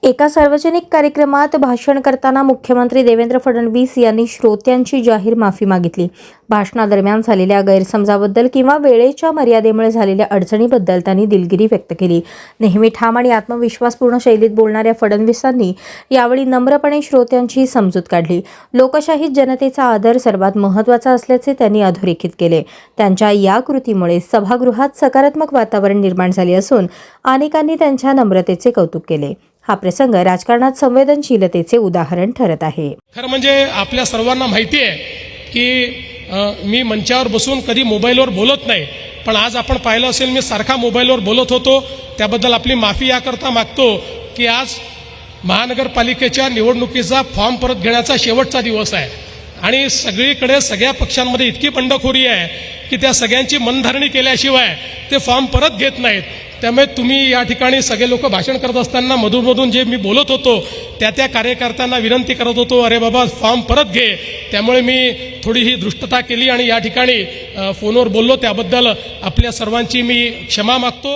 एका सार्वजनिक कार्यक्रमात भाषण करताना मुख्यमंत्री देवेंद्र फडणवीस यांनी श्रोत्यांची जाहीर माफी मागितली। भाषणादरम्यान झालेल्या गैरसमजाबद्दल किंवा वेळेच्या मर्यादेमुळे झालेल्या अडचणीबद्दल त्यांनी दिलगिरी व्यक्त केली। नेहमी ठाम आणि आत्मविश्वासपूर्ण शैलीत बोलणाऱ्या फडणवीसांनी यावेळी नम्रपणे श्रोत्यांची समजूत काढली। लोकशाहीत जनतेचा आदर सर्वात महत्त्वाचा असल्याचे त्यांनी अधोरेखित केले। त्यांच्या या कृतीमुळे सभागृहात सकारात्मक वातावरण निर्माण झाले असून अनेकांनी त्यांच्या नम्रतेचे कौतुक केले। हा प्रसंग राजकारणात संवेदनशीलतेचे उदाहरण ठरत आहे। खरं म्हणजे आपल्या सर्वांना माहिती आहे की मी मंचावर बसून कधी मोबाईलवर बोलत नाही, पण आज आपण पाहिलं असेल मी सारखा मोबाईलवर बोलत होतो। त्याबद्दल आपली माफी याकरता मागतो की आज महानगरपालिकेच्या निवडणुकीचा फॉर्म परत घेण्याचा शेवटचा दिवस आहे आणि सगळीकडे सगळ्या पक्षांमध्ये इतकी बंडखोरी आहे की त्या सगळ्यांची मनधरणी केल्याशिवाय ते फॉर्म परत घेत नाहीत। त्यामुळे तुम्ही या ठिकाणी सगळे लोक भाषण करत असताना मधून जे मी बोलत होतो त्या कार्यकर्त्यांना विनंती करत होतो, अरे बाबा फॉर्म परत घे। त्यामुळे मी थोडी ही दृष्टता केली आणि या ठिकाणी फोनवर बोललो, त्याबद्दल आपल्या सर्वांची मी क्षमा मागतो।